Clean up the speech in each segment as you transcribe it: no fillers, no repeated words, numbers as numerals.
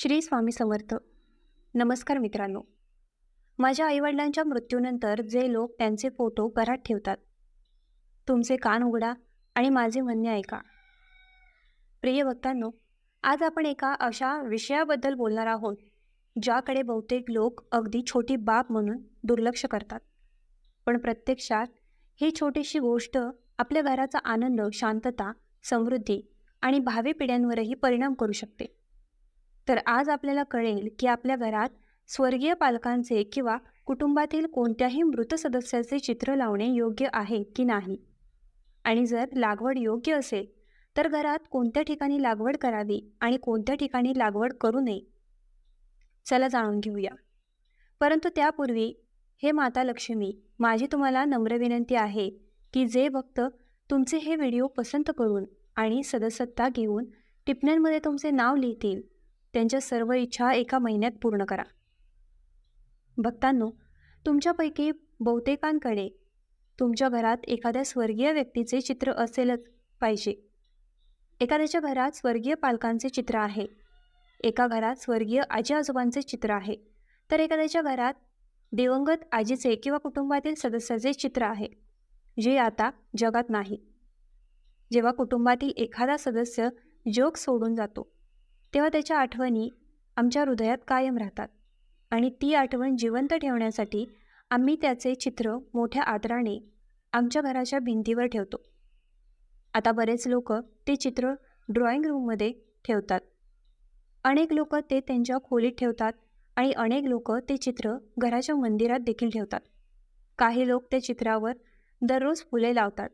श्री स्वामी समर्थ. नमस्कार मित्रांनो. माझ्या आईवडिलांच्या मृत्यूनंतर जे लोक त्यांचे फोटो घरात ठेवतात, तुमचे कान उघडा आणि माझे म्हणणे ऐका. प्रिय भक्तांनो, आज आपण एका अशा विषयाबद्दल बोलणार आहोत ज्याकडे बहुतेक लोक अगदी छोटी बाब म्हणून दुर्लक्ष करतात. पण प्रत्यक्षात ही छोटीशी गोष्ट आपल्या घराचा आनंद, शांतता, समृद्धी आणि भावी पिढ्यांवरही परिणाम करू शकते. तर आज आपल्याला कळेल की आपल्या घरात स्वर्गीय पालकांचे किंवा कुटुंबातील कोणत्याही मृत सदस्याचे चित्र लावणे योग्य आहे की नाही, आणि जर लागवड योग्य असेल तर घरात कोणत्या ठिकाणी लागवड करावी आणि कोणत्या ठिकाणी लागवड करू नये. चला जाणून घेऊया. परंतु त्यापूर्वी, हे माता लक्ष्मी, माझी तुम्हाला नम्र विनंती आहे की जे भक्त तुमचे हे व्हिडिओ पसंत करून आणि सदस्यता घेऊन टिप्पण्यांमध्ये तुमचे नाव लिहितील, त्यांच्या सर्व इच्छा एका महिन्यात पूर्ण करा. भक्तांनो, तुमच्यापैकी बहुतेकांकडे तुमच्या घरात एखाद्या स्वर्गीय व्यक्तीचे चित्र असेलच पाहिजे. एखाद्याच्या घरात स्वर्गीय पालकांचे चित्र आहे, एका घरात स्वर्गीय आजी आजोबांचे चित्र आहे, तर एखाद्याच्या घरात दिवंगत आजीचे किंवा कुटुंबातील सदस्याचे चित्र आहे, जे आता जगात नाही. जेव्हा कुटुंबातील एखादा सदस्य जग सोडून जातो, तेव्हा त्याच्या आठवणी आमच्या हृदयात कायम राहतात आणि ती आठवण जिवंत ठेवण्यासाठी आम्ही त्याचे चित्र मोठ्या आदराने आमच्या घराच्या भिंतीवर ठेवतो. आता बरेच लोक ते चित्र ड्रॉइंग रूममध्ये ठेवतात, अनेक लोक ते त्यांच्या खोलीत ठेवतात आणि अनेक लोक ते चित्र घराच्या मंदिरात देखील ठेवतात. काही लोक त्या चित्रावर दररोज फुले लावतात.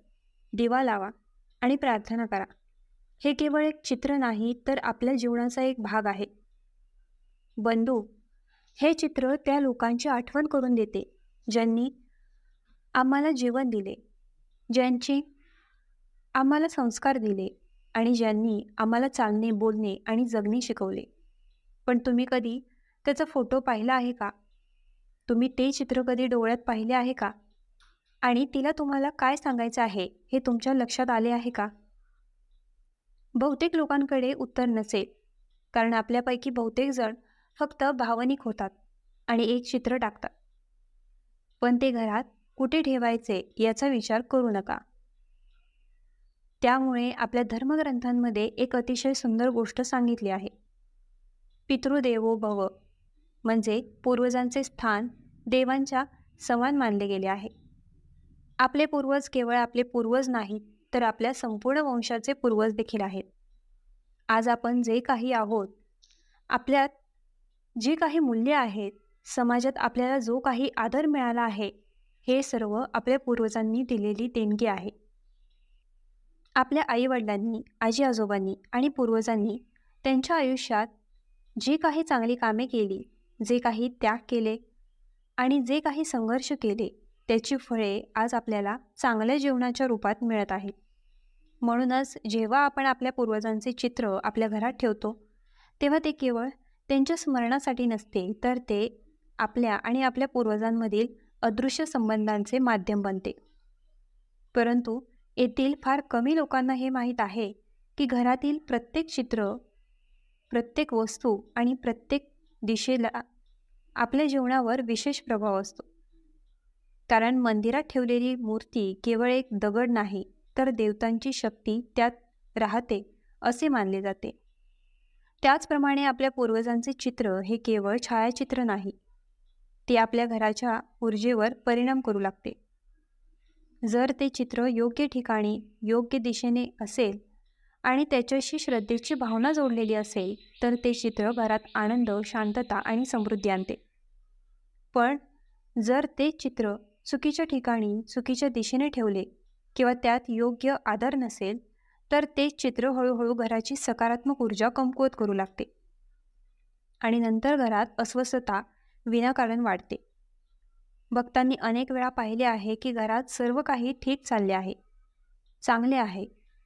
दिवा लावा आणि प्रार्थना करा. हे केवळ एक चित्र नाही, तर आपल्या जीवनाचा एक भाग आहे. बंधू, हे चित्र त्या लोकांची आठवण करून देते ज्यांनी आम्हाला जीवन दिले, ज्यांची आम्हाला संस्कार दिले आणि ज्यांनी आम्हाला चालणे, बोलणे आणि जगणे शिकवले. पण तुम्ही कधी त्याचा फोटो पाहिला आहे का? तुम्ही ते चित्र कधी डोळ्यात पाहिले आहे का? आणि तिला तुम्हाला काय सांगायचं आहे हे तुमच्या लक्षात आले आहे का? बहुतेक लोकांकडे उत्तर नसेल, कारण आपल्यापैकी बहुतेक जण फक्त भावनिक होतात आणि एक चित्र टाकतात. पण ते घरात कुठे ठेवायचे याचा विचार करू नका. त्यामुळे आपल्या धर्मग्रंथांमध्ये एक अतिशय सुंदर गोष्ट सांगितली आहे. पितृदेवो भव, म्हणजे पूर्वजांचे स्थान देवांच्या समान मानले गेले आहे. आपले पूर्वज केवळ आपले पूर्वज नाहीत, तर आपल्या संपूर्ण वंशाचे पूर्वज देखील आहेत. आज आपण जे काही आहोत, आपल्यात जी काही मूल्ये आहेत, समाजात आपल्याला जो काही आदर मिळाला आहे, हे सर्व आपल्या पूर्वजांनी दिलेली देणगी आहे. आपल्या आईवडिलांनी, आजी आजोबांनी आणि पूर्वजांनी त्यांच्या आयुष्यात जी काही चांगली कामे केली, जे काही त्याग केले आणि जे काही संघर्ष केले, त्याची फळे आज आपल्याला चांगल्या जीवनाच्या रूपात मिळत आहेत. म्हणूनच जेव्हा आपण आपल्या पूर्वजांचे चित्र आपल्या घरात ठेवतो, तेव्हा ते केवळ त्यांच्या स्मरणासाठी नसते, तर ते आपल्या आणि आपल्या पूर्वजांमधील अदृश्य संबंधांचे माध्यम बनते. परंतु येथील फार कमी लोकांना हे माहीत आहे की घरातील प्रत्येक चित्र, प्रत्येक वस्तू आणि प्रत्येक दिशेला आपल्या जीवनावर विशेष प्रभाव असतो. कारण मंदिरात ठेवलेली मूर्ती केवळ एक दगड नाही, तर देवतांची शक्ती त्यात राहते असे मानले जाते. त्याचप्रमाणे आपल्या पूर्वजांचे चित्र हे केवळ छायाचित्र नाही, ते आपल्या घराच्या ऊर्जेवर परिणाम करू लागते. जर ते चित्र योग्य ठिकाणी, योग्य दिशेने असेल आणि त्याच्याशी श्रद्धेची भावना जोडलेली असेल, तर ते चित्र घरात आनंद, शांतता आणि समृद्धी आणते. पण जर ते चित्र चुकीच्या ठिकाणी, चुकीच्या दिशेने ठेवले किंवा त्यात योग्य आदर नसेल, तर ते चित्र हळूहळू घराची सकारात्मक ऊर्जा कमकुवत करू लागते आणि नंतर घरात अस्वस्थता विनाकारण वाढते. भक्तांनी अनेक वेळा पाहिले आहे की घरात सर्व काही ठीक चालले आहे, चांगले आहे,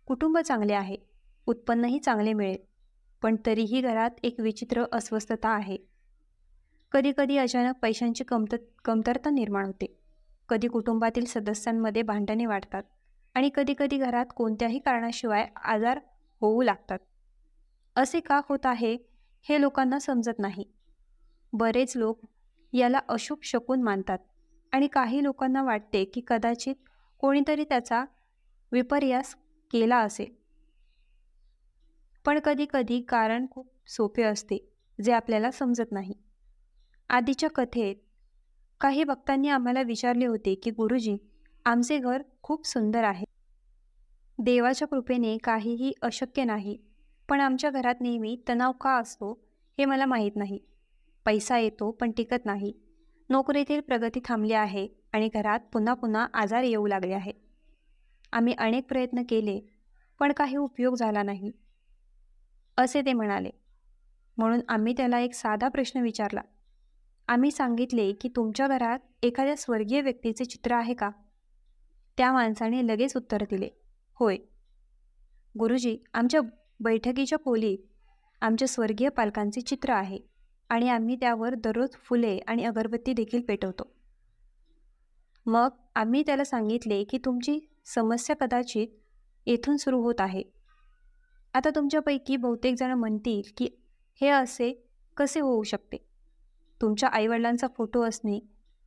कुटुंब चांगले आहे, उत्पन्नही चांगले मिळेल, पण तरीही घरात एक विचित्र अस्वस्थता आहे. कधीकधी अचानक पैशांची कमतरता निर्माण होते, कधी कुटुंबातील सदस्यांमध्ये भांडणे वाढतात आणि कधीकधी घरात कोणत्याही कारणाशिवाय आजार होऊ लागतात. असे का होत आहे हे लोकांना समजत नाही. बरेच लोक याला अशुभ शकुन मानतात आणि काही लोकांना वाटते की कदाचित कोणीतरी त्याचा विपर्यास केला असेल. पण कधी-कधी कारण खूप सोपे असते, जे आपल्याला समजत नाही. आधीच्या कथेत काही भक्तांनी आम्हाला विचारले होते की गुरुजी, आमचे घर खूप सुंदर आहे. देवाच्या कृपेने काहीही अशक्य नाही. पण आमच्या घरात नेहमी तणाव का असतो हे मला माहीत नाही. पैसा येतो पण टिकत नाही. नोकरीतील प्रगती थांबली आहे आणि घरात पुन्हा पुन्हा आजार येऊ लागले आहे. आम्ही अनेक प्रयत्न केले पण काही उपयोग झाला नाही, असे ते म्हणाले. म्हणून आम्ही त्याला एक साधा प्रश्न विचारला. आम्ही सांगितले की तुमच्या घरात एखाद्या स्वर्गीय व्यक्तीचे चित्र आहे का? त्या माणसाने लगेच उत्तर दिले, होय गुरुजी, आमच्या बैठकीच्या खोलीत आमच्या स्वर्गीय पालकांचे चित्र आहे आणि आम्ही त्यावर दररोज फुले आणि अगरबत्ती देखील पेटवतो. मग आम्ही त्याला सांगितले की तुमची समस्या कदाचित येथून सुरू होत आहे. आता तुमच्यापैकी बहुतेक जण म्हणतील की हे असे कसे होऊ शकते? तुमच्या आईवडिलांचा फोटो असणे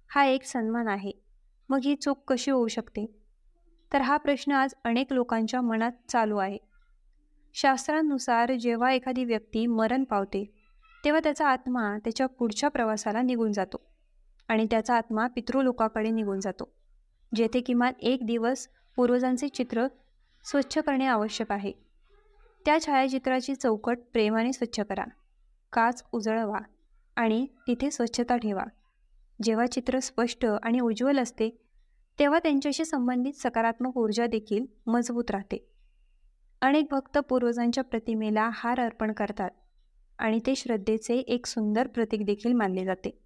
हा एक सन्मान आहे. मग ही चूक कशी होऊ शकते? तर हा प्रश्न आज अनेक लोकांच्या मनात चालू आहे. शास्त्रांनुसार जेव्हा एखादी व्यक्ती मरण पावते, तेव्हा त्याचा आत्मा त्याच्या पुढच्या प्रवासाला निघून जातो आणि त्याचा आत्मा पितृलोकाकडे निघून जातो, जेथे किमान एक दिवस पूर्वजांचे चित्र स्वच्छ करणे आवश्यक आहे. त्या छायाचित्राची चौकट प्रेमाने स्वच्छ करा, काच उजळवा आणि तिथे स्वच्छता ठेवा. जेव्हा चित्र स्पष्ट आणि उज्ज्वल असते, तेव्हा त्यांच्याशी संबंधित सकारात्मक ऊर्जा देखील मजबूत राहते. अनेक भक्त पूर्वजांच्या प्रतिमेला हार अर्पण करतात आणि ते श्रद्धेचे एक सुंदर प्रतीक देखील मानले जाते.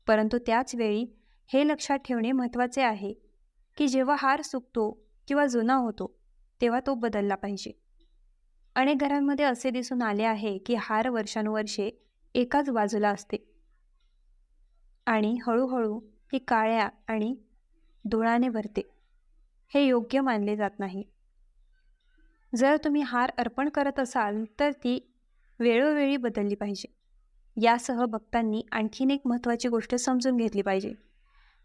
परंतु त्याच वेळी हे लक्षात ठेवणे महत्त्वाचे आहे की जेव्हा हार सुकतो किंवा जुना होतो, तेव्हा तो बदलला पाहिजे. अनेक घरांमध्ये असे दिसून आले आहे की हार वर्षानुवर्षे एकाच बाजूला असते आणि हळूहळू ती काळ्या आणि धुळाने भरते. हे योग्य मानले जात नाही. जर तुम्ही हार अर्पण करत असाल तर ती वेळोवेळी बदलली पाहिजे. यासह भक्तांनी आणखीन एक महत्त्वाची गोष्ट समजून घेतली पाहिजे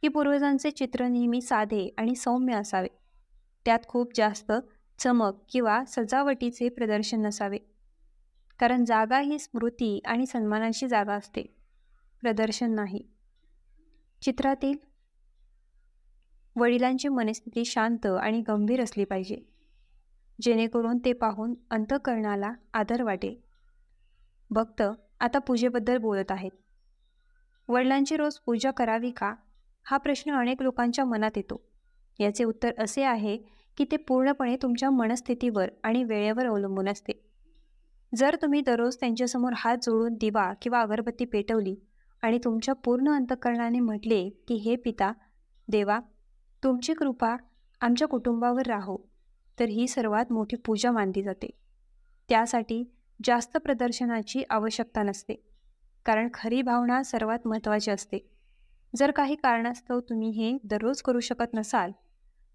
की पूर्वजांचे चित्र नेहमी साधे आणि सौम्य असावे. त्यात खूप जास्त चमक किंवा सजावटीचे प्रदर्शन नसावे. कारण जागा ही स्मृती आणि सन्मानाची जागा असते, प्रदर्शन नाही. चित्रातील वडिलांची मनस्थिती शांत आणि गंभीर असली पाहिजे, जेणेकरून ते पाहून अंतःकरणाला आदर वाटेल. भक्त आता पूजेबद्दल बोलत आहेत. वडिलांची रोज पूजा करावी का, हा प्रश्न अनेक लोकांच्या मनात येतो. याचे उत्तर असे आहे की ते पूर्णपणे तुमच्या मनस्थितीवर आणि वेळेवर अवलंबून असते. जर तुम्ही दररोज त्यांच्यासमोर हात जोडून दिवा किंवा अगरबत्ती पेटवली आणि तुमच्या पूर्ण अंतःकरणाने म्हटले की हे पिता देवा, तुमची कृपा आमच्या कुटुंबावर राहो, तर ही सर्वात मोठी पूजा मानली जाते. त्यासाठी जास्त प्रदर्शनाची आवश्यकता नसते, कारण खरी भावना सर्वात महत्त्वाची असते. जर काही कारणास्तव तुम्ही हे दररोज करू शकत नसाल,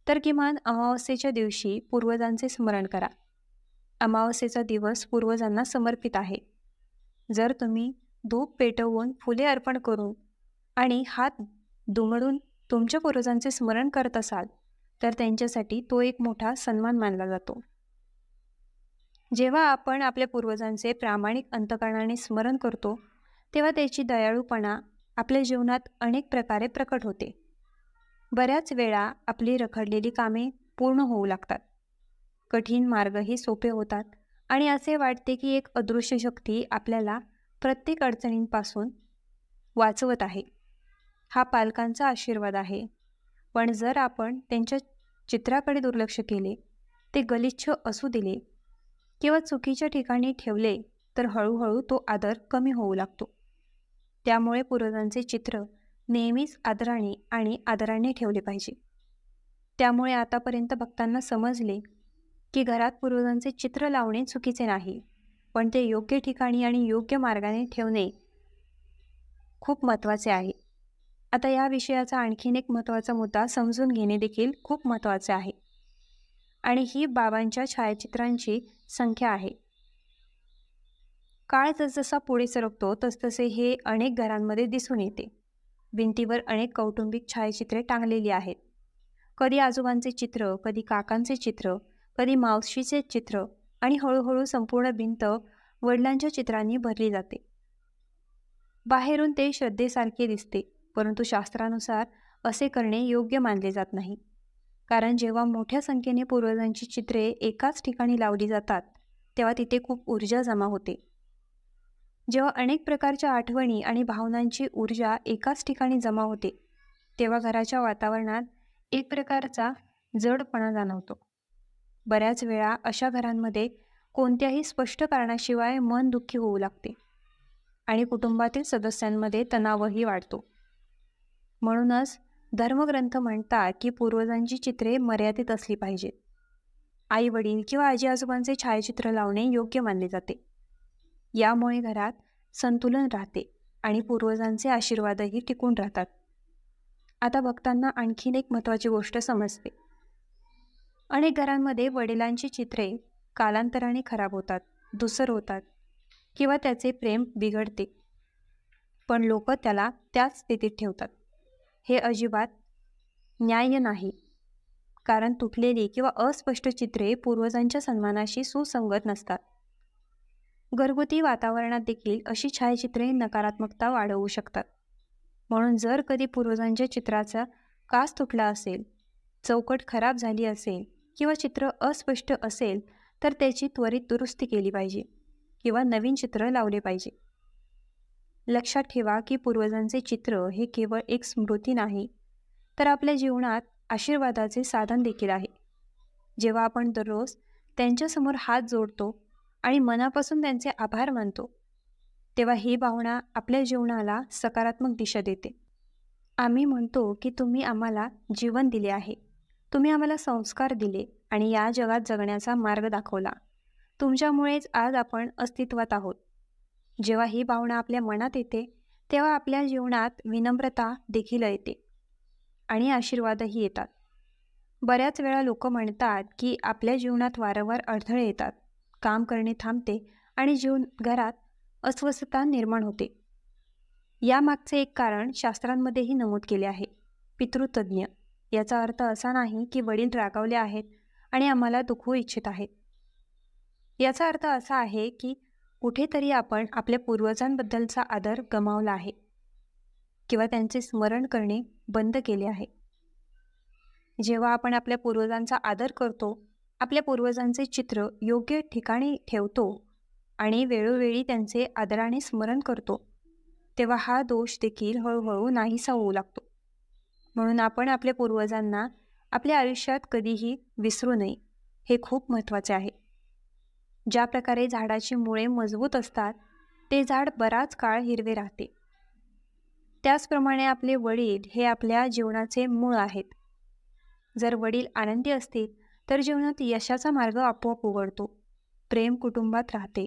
तर किमान अमावस्येच्या दिवशी पूर्वजांचे स्मरण करा. अमावस्येचा दिवस पूर्वजांना समर्पित आहे. जर तुम्ही धूप पेटवून, फुले अर्पण करून आणि हात दुमडून तुमच्या पूर्वजांचे स्मरण करत असाल, तर त्यांच्यासाठी तो एक मोठा सन्मान मानला जातो. जेव्हा आपण आपल्या पूर्वजांचे प्रामाणिक अंतःकरणाने स्मरण करतो, तेव्हा त्याची दयाळूपणा आपल्या जीवनात अनेक प्रकारे प्रकट होते. बऱ्याच वेळा आपली रखडलेली कामे पूर्ण होऊ लागतात. कठीण मार्गही सोपे होतात आणि असे वाटते की एक अदृश्य शक्ती आपल्याला प्रत्येक अडचणींपासून वाचवत आहे. हा पालकांचा आशीर्वाद आहे. पण जर आपण त्यांच्या चित्राकडे दुर्लक्ष केले, ते गलिच्छ असू दिले किंवा चुकीच्या ठिकाणी ठेवले, तर हळूहळू तो आदर कमी होऊ लागतो. त्यामुळे पूर्वजांचे चित्र नेहमीच आदराने आणि आदराने ठेवले पाहिजे. त्यामुळे आतापर्यंत भक्तांना समजले की घरात पूर्वजांचे चित्र लावणे चुकीचे नाही, पण ते योग्य ठिकाणी आणि योग्य मार्गाने ठेवणे खूप महत्त्वाचे आहे. आता या विषयाचा आणखीन एक महत्त्वाचा मुद्दा समजून घेणे देखील खूप महत्त्वाचे आहे, आणि ही बाबांच्या छायाचित्रांची संख्या आहे. काळ जसजसा पुढे सरकतो तसतसे हे अनेक घरांमध्ये दिसून येते. भिंतीवर अनेक कौटुंबिक छायाचित्रे टांगलेली आहेत. कधी आजोबांचे चित्र, कधी काकांचे चित्र, कधी मावशीचे चित्र आणि हळूहळू संपूर्ण भिंत वडिलांच्या चित्रांनी भरली जाते. बाहेरून ते श्रद्धेसारखे दिसते, परंतु शास्त्रानुसार असे करणे योग्य मानले जात नाही. कारण जेव्हा मोठ्या संख्येने पूर्वजांची चित्रे एकाच ठिकाणी लावली जातात, तेव्हा तिथे खूप ऊर्जा जमा होते. जेव्हा अनेक प्रकारच्या आठवणी आणि भावनांची ऊर्जा एकाच ठिकाणी जमा होते, तेव्हा घराच्या वातावरणात एक प्रकारचा जडपणा जाणवतो. बऱ्याच वेळा अशा घरांमध्ये कोणत्याही स्पष्ट कारणाशिवाय मन दुःखी होऊ लागते आणि कुटुंबातील सदस्यांमध्ये तणावही वाढतो. म्हणूनच धर्मग्रंथ म्हणतात की पूर्वजांची चित्रे मर्यादित असली पाहिजेत. आई वडील किंवा आजी आजोबांचे छायाचित्र लावणे योग्य मानले जाते. यामुळे घरात संतुलन राहते आणि पूर्वजांचे आशीर्वादही टिकून राहतात. आता भक्तांना आणखीन एक महत्त्वाची गोष्ट समजते. अनेक घरांमध्ये वडिलांची चित्रे कालांतराने खराब होतात, धूसर होतात किंवा त्याचे प्रेम बिघडते, पण लोक त्याला त्याच स्थितीत ठेवतात. हे अजिबात न्याय्य नाही, कारण तुटलेली किंवा अस्पष्ट चित्रे पूर्वजांच्या सन्मानाशी सुसंगत नसतात. घरगुती वातावरणात देखील अशी छायाचित्रे नकारात्मकता वाढवू शकतात. म्हणून जर कधी पूर्वजांच्या चित्राचा कास तुटला असेल, चौकट खराब झाली असेल किंवा चित्र अस्पष्ट असेल, तर त्याची त्वरित दुरुस्ती केली पाहिजे किंवा नवीन चित्र लावले पाहिजे. लक्षात ठेवा की पूर्वजांचे चित्र हे केवळ एक स्मृती नाही, तर आपल्या जीवनात आशीर्वादाचे साधन देखील आहे. जेव्हा आपण दररोज त्यांच्यासमोर हात जोडतो आणि मनापासून त्यांचे आभार मानतो, तेव्हा ही भावना आपल्या जीवनाला सकारात्मक दिशा देते. आम्ही म्हणतो की तुम्ही आम्हाला जीवन दिले आहे, तुम्ही आम्हाला संस्कार दिले आणि या जगात जगण्याचा मार्ग दाखवला. तुमच्यामुळेच आज आपण अस्तित्वात आहोत. जेव्हा ही भावना आपल्या मनात येते, तेव्हा आपल्या जीवनात विनम्रता देखील येते आणि आशीर्वादही येतात. बऱ्याच वेळा लोक म्हणतात की आपल्या जीवनात वारंवार अडथळे येतात, काम करणे थांबते आणि घरात अस्वस्थता निर्माण होते. यामागचे एक कारण शास्त्रांमध्येही नमूद केले आहे, पितृतज्ञ. याचा अर्थ असा नाही की वडील रागावले आहेत आणि आम्हाला दुखवू इच्छित आहेत. याचा अर्थ असा आहे की कुठेतरी आपण आपल्या पूर्वजांबद्दलचा आदर गमावला आहे किंवा त्यांचे स्मरण करणे बंद केले आहे. जेव्हा आपण आपल्या पूर्वजांचा आदर करतो, आपल्या पूर्वजांचे चित्र योग्य ठिकाणी ठेवतो आणि वेळोवेळी त्यांचे आदराने स्मरण करतो, तेव्हा हा दोष देखील हळूहळू नाहीसा होऊ लागतो. म्हणून आपण आपल्या पूर्वजांना आपल्या आयुष्यात कधीही विसरू नये, हे खूप महत्त्वाचे आहे. ज्या प्रकारे झाडाची मुळे मजबूत असतात, ते झाड बराच काळ हिरवे राहते. त्याचप्रमाणे आपले वडील हे आपल्या जीवनाचे मूळ आहेत. जर वडील आनंदी असतील तर जीवनात यशाचा मार्ग आपोआप उघडतो, प्रेम कुटुंबात राहते,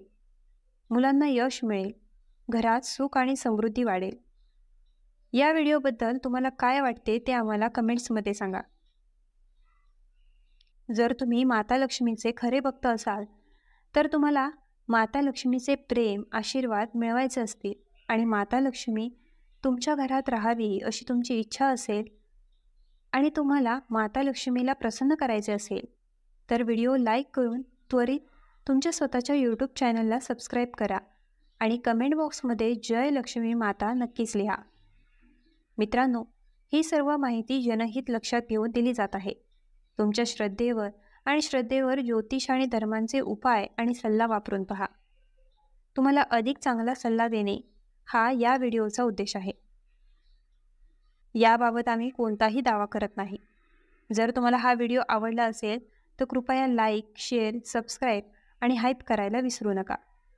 मुलांना यश मिळेल, घरात सुख आणि समृद्धी वाढेल. या व्हिडिओबद्दल तुम्हाला काय वाटते ते आम्हाला कमेंट्समध्ये सांगा. जर तुम्ही माता लक्ष्मीचे खरे भक्त असाल, तर तुम्हाला माता लक्ष्मीचे प्रेम, आशीर्वाद मिळवायचे असतील आणि माता लक्ष्मी तुमच्या घरात राहावी अशी तुमची इच्छा असेल आणि तुम्हाला माता लक्ष्मीला प्रसन्न करायचे असेल, तर व्हिडिओ लाईक करून त्वरित तुमच्या स्वतःच्या यूट्यूब चॅनलला सबस्क्राईब करा आणि कमेंट बॉक्समध्ये जय लक्ष्मी माता नक्कीच लिहा. मित्रांनो, ही सर्व माहिती जनहित लक्षात घेऊन दिली जात आहे. तुमच्या श्रद्धेवर ज्योतिष आणि धर्मांचे उपाय आणि सल्ला वापरून पहा. तुम्हाला अधिक चांगला सल्ला देणे हा या व्हिडिओचा उद्देश आहे. याबाबत आम्ही कोणताही दावा करत नाही. जर तुम्हाला हा व्हिडिओ आवडला असेल तर कृपया लाईक, शेअर, सबस्क्राईब आणि हाईप करायला विसरू नका.